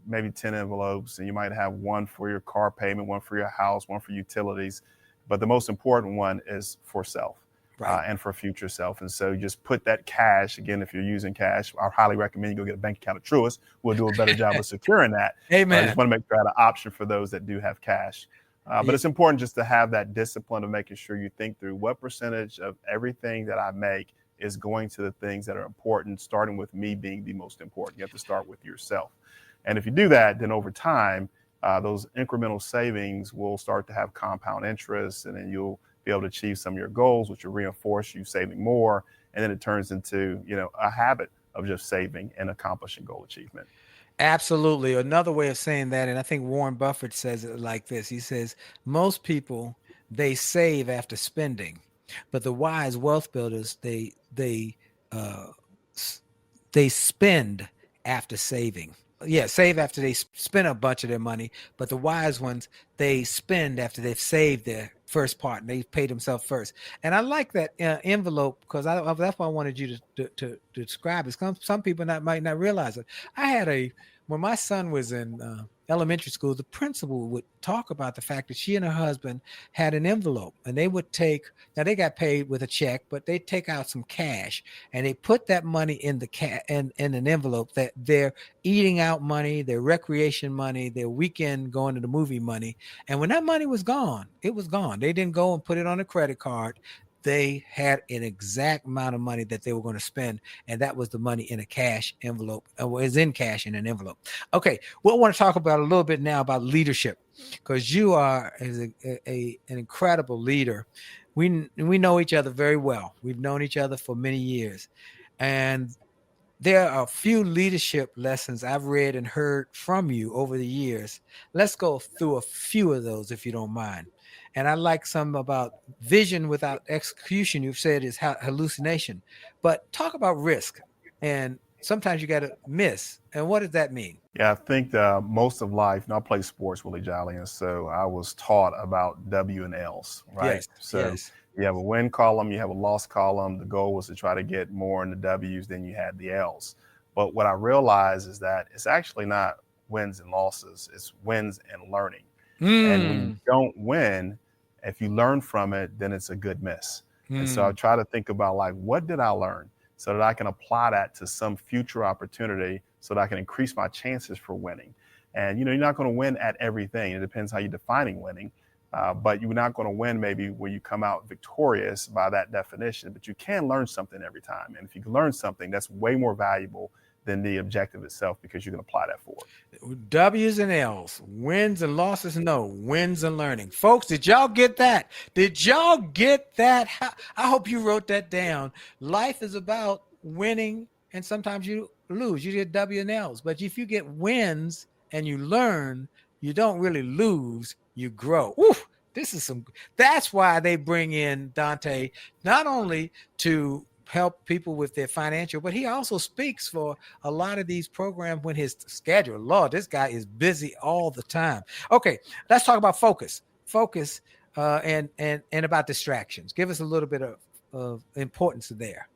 maybe 10 envelopes, and you might have one for your car payment, one for your house, one for utilities. But the most important one is for self, right, and for future self. And so you just put that cash, again, if you're using cash, I highly recommend you go get a bank account at Truist. We'll do a better job of securing that.
Amen.
I just want to make sure I have an option for those that do have cash. But it's important just to have that discipline of making sure you think through what percentage of everything that I make is going to the things that are important, starting with me being the most important. You have to start with yourself. And if you do that, then over time, those incremental savings will start to have compound interest, and then you'll be able to achieve some of your goals, which will reinforce you saving more. And then it turns into, a habit of just saving and accomplishing goal achievement.
Absolutely. Another way of saying that, and I think Warren Buffett says it like this. He says, most people, they save after spending, but the wise wealth builders, uh, they spend after saving. Yeah, save after they spend a bunch of their money, but the wise ones, they spend after they've saved their first part and they've paid themselves first. And I like that envelope because that's why I wanted you to describe it. Some people might not realize it. When my son was in elementary school, the principal would talk about the fact that she and her husband had an envelope, and they would now they got paid with a check, but they take out some cash and they put that money in in an envelope, that their eating out money, their recreation money, their weekend going to the movie money. And when that money was gone, it was gone. They didn't go and put it on a credit card. They had an exact amount of money that they were going to spend, and that was the money in a cash envelope. It was in cash in an envelope. Okay, we'll want to talk about a little bit now about leadership, because you are an incredible leader. We know each other very well. We've known each other for many years, and there are a few leadership lessons I've read and heard from you over the years. Let's go through a few of those, if you don't mind. And I like some about vision without execution. You've said is hallucination, but talk about risk. And sometimes you got to miss. And what does that mean?
Yeah, I think most of life, I play sports, Willie Jolley, and so I was taught about W and L's, right?
Yes,
so
yes.
You have a win column, you have a loss column. The goal was to try to get more in the W's than you had the L's. But what I realized is that it's actually not wins and losses, it's wins and learning. And when you don't win, if you learn from it, then it's a good miss. And so I try to think about, like, what did I learn so that I can apply that to some future opportunity so that I can increase my chances for winning. And, you're not going to win at everything. It depends how you're defining winning. But you're not going to win maybe when you come out victorious by that definition, but you can learn something every time. And if you can learn something, that's way more valuable than the objective itself, because you can apply that forward.
W's and L's, wins and losses, no, wins and learning. Folks, did y'all get that? Did y'all get that? I hope you wrote that down. Life is about winning, and sometimes you lose. You get W and L's. But if you get wins and you learn, you don't really lose, you grow. Oof, that's why they bring in Dontá, not only to help people with their financial, but he also speaks for a lot of these programs when his schedule. Lord, this guy is busy all the time. Okay, let's talk about focus and about distractions. Give us a little bit of importance there.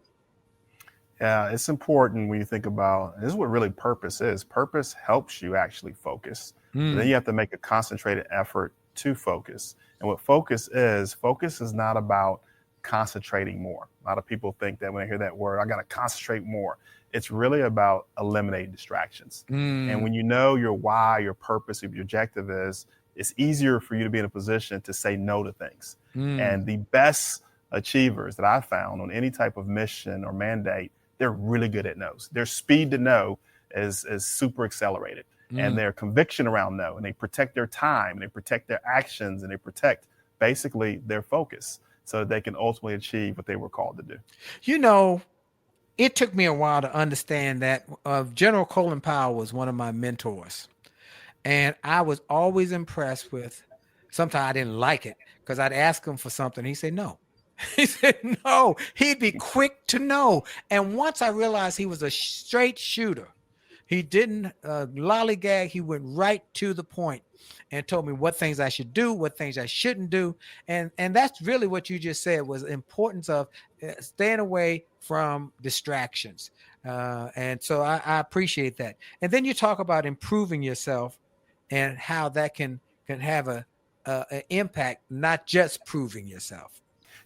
Yeah, it's important when you think about, this is what really purpose is. Purpose helps you actually focus. But then you have to make a concentrated effort to focus. And what focus is not about concentrating more. A lot of people think that when they hear that word, I got to concentrate more. It's really about eliminating distractions. And when you know your why, your purpose, your objective is, it's easier for you to be in a position to say no to things. And the best achievers that I've found on any type of mission or mandate, they're really good at no's. Their speed to no is super accelerated. And their conviction around no, and they protect their time, and they protect their actions, and they protect basically their focus, so that they can ultimately achieve what they were called to do.
It took me a while to understand that General Colin Powell was one of my mentors. And I was always impressed with, sometimes I didn't like it because I'd ask him for something. He said, no. He said, no. He'd be quick to know. And once I realized he was a straight shooter, he didn't lollygag. He went right to the point and told me what things I should do, what things I shouldn't do. And that's really what you just said, was the importance of staying away from distractions. And so I appreciate that. And then you talk about improving yourself and how that can have an impact, not just proving yourself.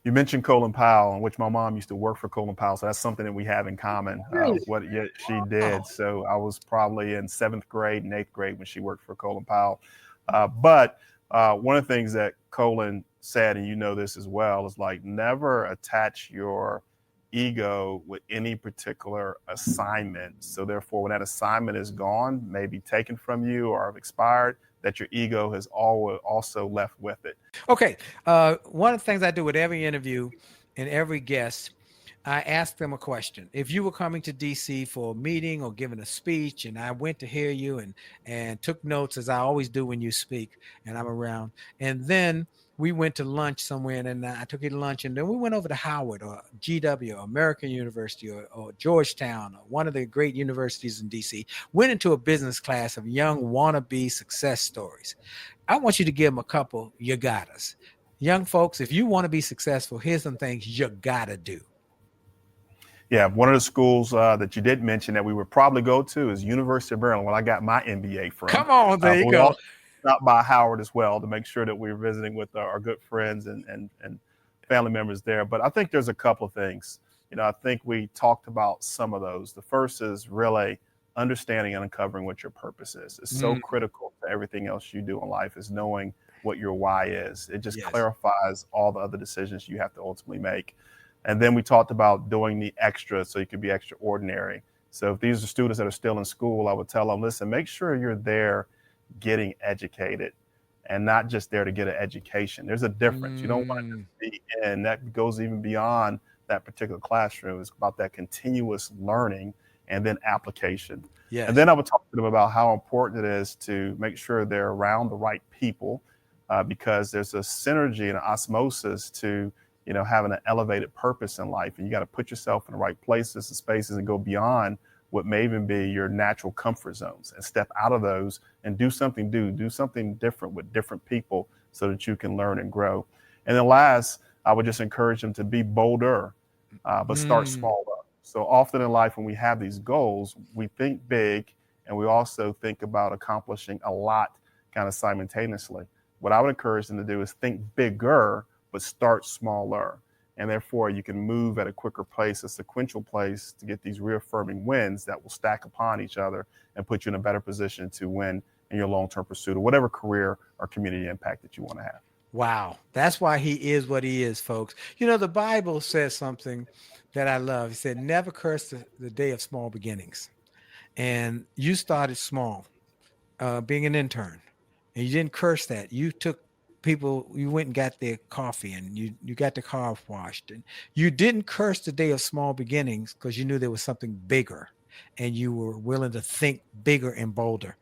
You mentioned Colin Powell, in which my mom used to work for Colin Powell, so that's something that we have in common, what she did. So I was probably in 7th grade and 8th grade when she worked for Colin Powell. But one of the things that Colin said, and you know this as well, is like, never attach your ego with any particular assignment. So therefore, when that assignment is gone, maybe taken from you or expired, that your ego has always also left with it.
Okay. One of the things I do with every interview and every guest, I ask them a question. If you were coming to DC for a meeting or giving a speech, and I went to hear you and took notes, as I always do when you speak and I'm around, and then we went to lunch somewhere, and then I took you to lunch, and then we went over to Howard or GW or American University or Georgetown or one of the great universities in DC, went into a business class of young wannabe success stories. I want you to give them a couple you gotta. Young folks, if you want to be successful, here's some things you gotta do.
Yeah, one of the schools that you did mention that we would probably go to is University of Maryland, where I got my MBA from.
Come on, there you
we
go.
Also stopped by Howard as well to make sure that we were visiting with our good friends and family members there. But I think there's a couple of things. I think we talked about some of those. The first is really understanding and uncovering what your purpose is. It's so critical to everything else you do in life, is knowing what your why is. It just clarifies all the other decisions you have to ultimately make. And then we talked about doing the extra so you can be extraordinary. So if these are students that are still in school, I would tell them, listen, make sure you're there getting educated and not just there to get an education. There's a difference. You don't want to just be in. That goes even beyond that particular classroom. It's about that continuous learning and then application. Yes. And then I would talk to them about how important it is to make sure they're around the right people because there's a synergy and an osmosis to having an elevated purpose in life. And you got to put yourself in the right places and spaces and go beyond what may even be your natural comfort zones and step out of those and do something different with different people so that you can learn and grow. And then last, I would just encourage them to be bolder, but start smaller. So often in life, when we have these goals, we think big and we also think about accomplishing a lot kind of simultaneously. What I would encourage them to do is think bigger, but start smaller. And therefore, you can move at a quicker pace, a sequential pace, to get these reaffirming wins that will stack upon each other and put you in a better position to win in your long-term pursuit of whatever career or community impact that you want to have.
Wow. That's why he is what he is, folks. The Bible says something that I love. He said, never curse the day of small beginnings. And you started small, being an intern, and you didn't curse that. You took people, you went and got their coffee and you got the car washed, and you didn't curse the day of small beginnings because you knew there was something bigger and you were willing to think bigger and bolder.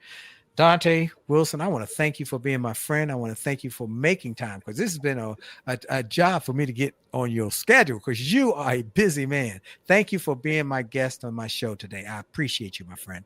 Dontá Wilson, I want to thank you for being my friend. I want to thank you for making time, because this has been a job for me to get on your schedule, because you are a busy man. Thank you for being my guest on my show today. I appreciate you, my friend.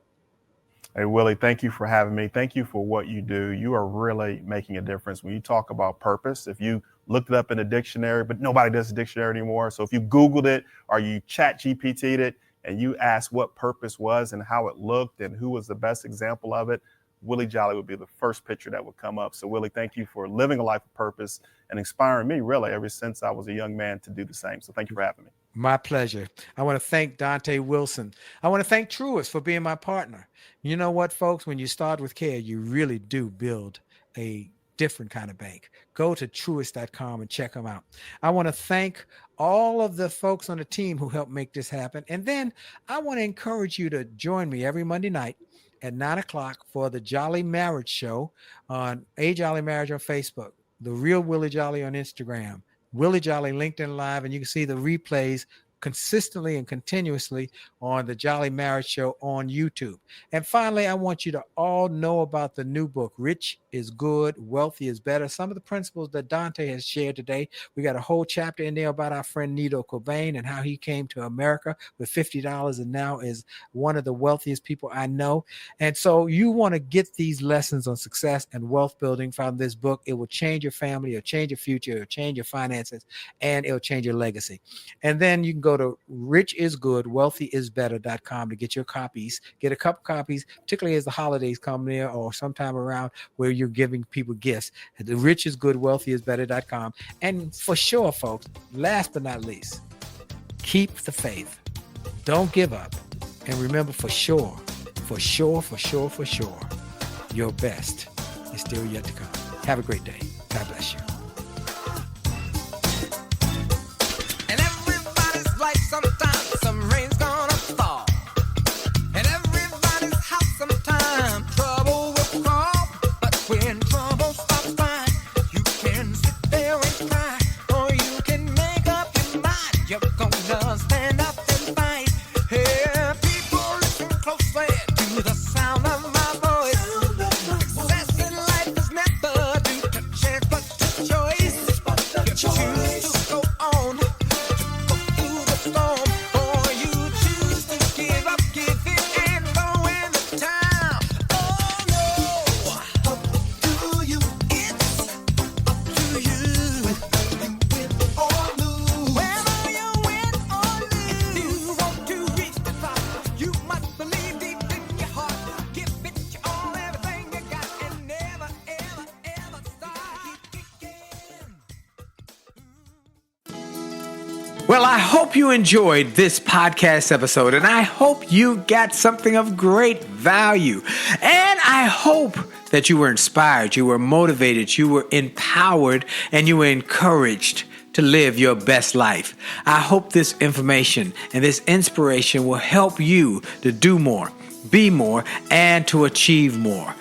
Hey, Willie, thank you for having me. Thank you for what you do. You are really making a difference when you talk about purpose. If you looked it up in a dictionary, but nobody does a dictionary anymore. So if you Googled it or you chat GPT'd it and you asked what purpose was and how it looked and who was the best example of it, Willie Jolley would be the first picture that would come up. So Willie, thank you for living a life of purpose and inspiring me really ever since I was a young man to do the same. So thank you for having me.
My pleasure. I want to thank Dontá Wilson. I want to thank Truist for being my partner. You know what, folks? When you start with care, you really do build a different kind of bank. Go to Truist.com and check them out. I want to thank all of the folks on the team who helped make this happen. And then I want to encourage you to join me every Monday night at 9:00 for the Jolley Marriage Show on A Jolley Marriage on Facebook, The Real Willie Jolley on Instagram, Willie Jolley LinkedIn Live, and you can see the replays consistently and continuously on the Jolley Marriage Show on YouTube. And finally, I want you to all know about the new book, Rich is Good, Wealthy is Better. Some of the principles that Dontá has shared today. We got a whole chapter in there about our friend Nito Cobain and how he came to America with $50 and now is one of the wealthiest people I know. And so you want to get these lessons on success and wealth building from this book. It will change your family, it'll change your future, it'll change your finances, and it'll change your legacy. And then you can go to richisgoodwealthyisbetter.com to get your copies. Get a couple copies, particularly as the holidays come near or sometime around where you're giving people gifts. The richisgoodwealthyisbetter.com. And for sure, folks, last but not least, keep the faith. Don't give up. And remember, for sure, your best is still yet to come. Have a great day. God bless you.
And everybody's right sometimes.
Well, I hope you enjoyed this podcast episode, and I hope you got something of great value. And I hope that you were inspired, you were motivated, you were empowered, and you were encouraged to live your best life. I hope this information and this inspiration will help you to do more, be more, and to achieve more.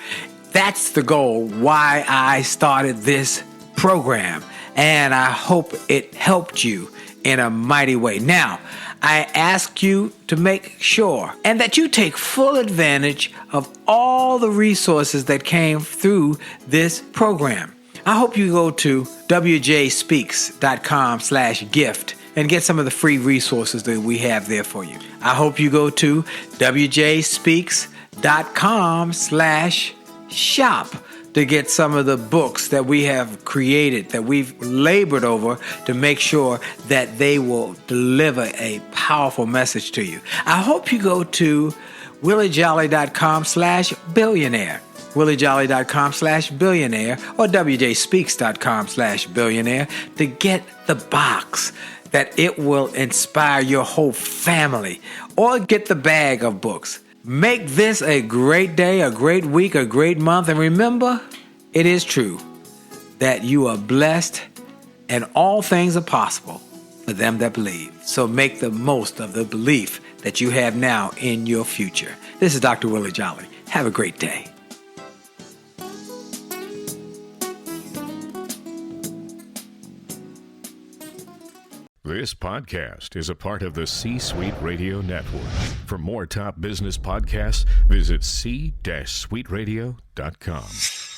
That's the goal why I started this program, and I hope it helped you in a mighty way. Now, I ask you to make sure and that you take full advantage of all the resources that came through this program. I hope you go to wjspeaks.com/gift and get some of the free resources that we have there for you. I hope you go to wjspeaks.com/shop to get some of the books that we have created, that we've labored over to make sure that they will deliver a powerful message to you. I hope you go to williejolly.com/billionaire, williejolly.com/billionaire, or wjspeaks.com/billionaire to get the box that it will inspire your whole family, or get the bag of books. Make this a great day, a great week, a great month. And remember, it is true that you are blessed and all things are possible for them that believe. So make the most of the belief that you have now in your future. This is Dr. Willie Jolley. Have a great day.
This podcast is a part of the C-Suite Radio Network. For more top business podcasts, visit c-suiteradio.com.